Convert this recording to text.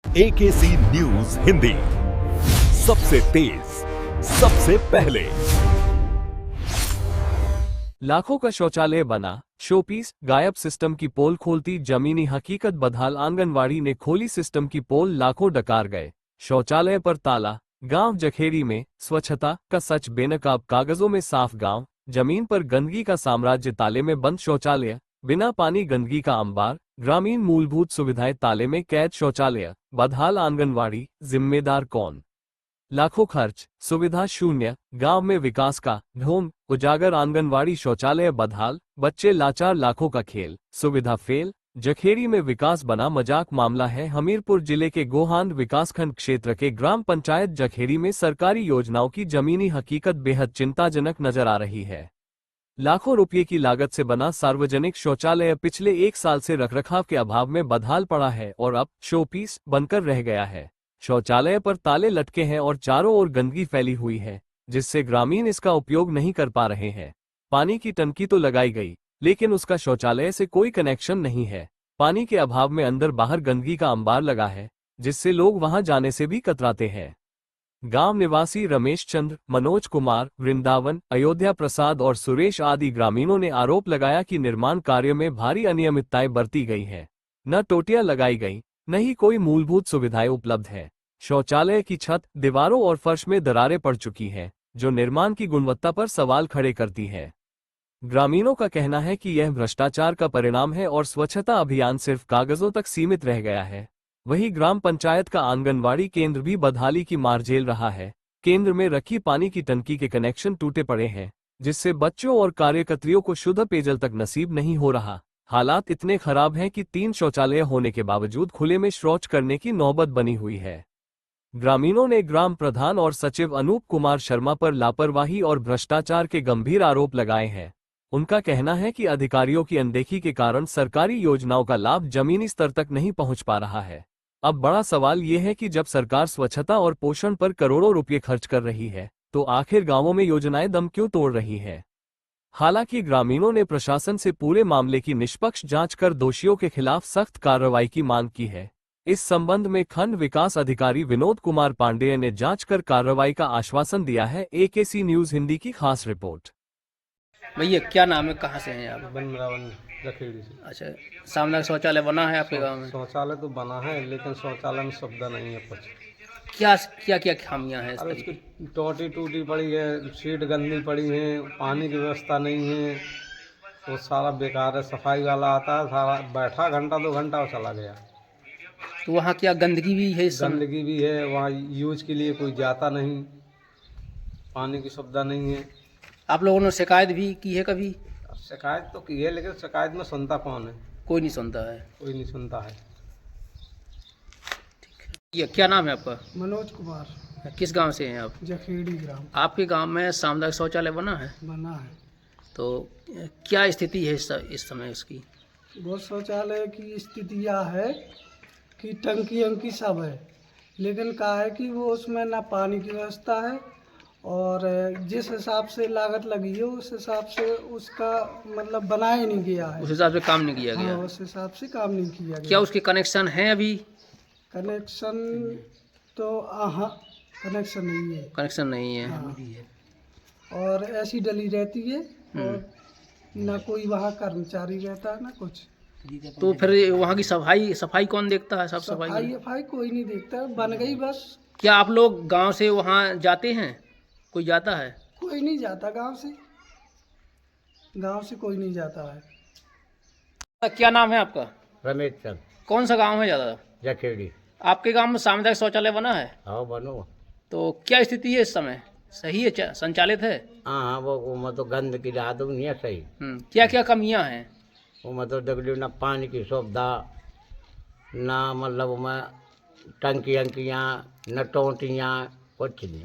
AKC news Hindi, सबसे तेज, सबसे पहले। लाखों का शौचालय बना, शोपीस, गायब सिस्टम की पोल खोलती जमीनी हकीकत। बदहाल आंगनवाड़ी ने खोली सिस्टम की पोल, लाखों डकार गए। शौचालय पर ताला, गांव जखेड़ी में स्वच्छता का सच बेनकाब, कागजों में साफ गांव, जमीन पर गंदगी का साम्राज्य। ताले में बंद शौचालय, बिना पानी गंदगी का अंबार, ग्रामीण मूलभूत सुविधाएं ताले में कैद। शौचालय बदहाल आंगनवाड़ी, जिम्मेदार कौन? लाखों खर्च, सुविधा शून्य, गांव में विकास का ढोंग उजागर। आंगनवाड़ी शौचालय बदहाल, बच्चे लाचार, लाखों का खेल, सुविधा फेल। जखेड़ी में विकास बना मजाक, मामला है हमीरपुर जिले के गोहांद विकासखंड क्षेत्र के ग्राम पंचायत जखेड़ी में सरकारी योजनाओं की जमीनी हकीकत बेहद चिंताजनक नजर आ रही है। लाखों रुपये की लागत से बना सार्वजनिक शौचालय पिछले 1 साल से रखरखाव के अभाव में बदहाल पड़ा है और अब शोपीस बनकर रह गया है। शौचालय पर ताले लटके हैं और चारों ओर गंदगी फैली हुई है, जिससे ग्रामीण इसका उपयोग नहीं कर पा रहे हैं। पानी की टंकी तो लगाई गई, लेकिन उसका शौचालय से कोई कनेक्शन नहीं है। पानी के अभाव में अंदर बाहर गंदगी का अंबार लगा है, जिससे लोग वहां जाने से भी कतराते हैं। गांव निवासी रमेश चंद्र, मनोज कुमार, वृंदावन, अयोध्या प्रसाद और सुरेश आदि ग्रामीणों ने आरोप लगाया कि निर्माण कार्य में भारी अनियमितताएं बरती गई हैं। न टोटियां लगाई गई, न ही कोई मूलभूत सुविधाएं उपलब्ध है। शौचालय की छत, दीवारों और फर्श में दरारें पड़ चुकी हैं, जो निर्माण की गुणवत्ता पर सवाल खड़े करती है। ग्रामीणों का कहना है कि यह भ्रष्टाचार का परिणाम है और स्वच्छता अभियान सिर्फ कागजों तक सीमित रह गया है। वहीं ग्राम पंचायत का आंगनवाड़ी केंद्र भी बदहाली की मार झेल रहा है। केंद्र में रखी पानी की टंकी के कनेक्शन टूटे पड़े हैं, जिससे बच्चों और कार्यकर्तियों को शुद्ध पेयजल तक नसीब नहीं हो रहा। हालात इतने खराब हैं कि 3 शौचालय होने के बावजूद खुले में शौच करने की नौबत बनी हुई है। ग्रामीणों ने ग्राम प्रधान और सचिव अनूप कुमार शर्मा पर लापरवाही और भ्रष्टाचार के गंभीर आरोप लगाए हैं। उनका कहना है कि अधिकारियों की अनदेखी के कारण सरकारी योजनाओं का लाभ जमीनी स्तर तक नहीं पहुंच पा रहा है। अब बड़ा सवाल ये है कि जब सरकार स्वच्छता और पोषण पर करोड़ों रुपये खर्च कर रही है, तो आखिर गांवों में योजनाएं दम क्यों तोड़ रही है? हालांकि ग्रामीणों ने प्रशासन से पूरे मामले की निष्पक्ष जांच कर दोषियों के खिलाफ सख्त कार्रवाई की मांग की है। इस संबंध में खंड विकास अधिकारी विनोद कुमार पांडेय ने जांच कर कार्रवाई का आश्वासन दिया है। AKC न्यूज हिंदी की खास रिपोर्ट। भैया क्या नाम है, कहाँ से हैं आप? बनमरावन जखेड़ी से। अच्छा, सामने शौचालय बना है आपके गांव में? शौचालय तो बना है, लेकिन शौचालय में सुविधा नहीं है कुछ। क्या क्या क्या खामियां हैं अरे इसकी? उसकी टोटी टूटी पड़ी है, सीट गंदी पड़ी है, पानी की व्यवस्था नहीं है, वो सारा बेकार है। सफाई वाला आता है, सारा बैठा घंटा 2 घंटा और चला गया। तो वहाँ क्या गंदगी भी है इस समय? गंदगी भी है, वहाँ यूज के लिए कोई जाता नहीं, पानी की सुविधा नहीं है। आप लोगों ने शिकायत भी की है कभी? शिकायत तो की है, लेकिन शिकायत में सुनता कौन है? कोई नहीं सुनता है। कोई नहीं सुनता है। ये क्या नाम है आपका? मनोज कुमार, किस गांव से हैं आप? जखेड़ी ग्राम। आपके गांव में सामुदायिक शौचालय बना है, बना है। तो क्या स्थिति है इस समय उसकी? वो शौचालय की स्थिति यह है कि टंकी अंकी सब है, लेकिन कहा है कि वो उसमें ना पानी की व्यवस्था है, और जिस हिसाब से लागत लगी है उस हिसाब से उसका मतलब बनाया ही नहीं गया है। उस हिसाब से काम नहीं किया हाँ, गया? उस हिसाब से काम नहीं किया गया। क्या उसके कनेक्शन हैं अभी? कनेक्शन तो हाँ, कनेक्शन नहीं है। कनेक्शन नहीं है। हाँ। और ऐसी डली रहती है, और ना कोई वहाँ कर्मचारी रहता है ना कुछ। तो फिर वहाँ की सफाई कौन देखता है? सब सफाई सफाई कोई नहीं देखता, बन गई बस। क्या आप लोग गांव से वहाँ जाते हैं? कोई जाता है? कोई नहीं जाता गांव से कोई नहीं जाता है। क्या नाम है आपका? रमेश चंद, कौन सा गांव है ज़्यादा? जखेड़ी। आपके गांव में सामुदायिक शौचालय बना है? हाँ बनो। तो क्या स्थिति है इस समय? सही है, संचालित है? हाँ वो मतलब गंदगी रात नहीं है सही। क्या क्या कमियां हैं? वो मतलब देख ना पानी की सुविधा, ना मतलब में टंकी अंकियाँ, न टोटियाँ, कुछ नहीं।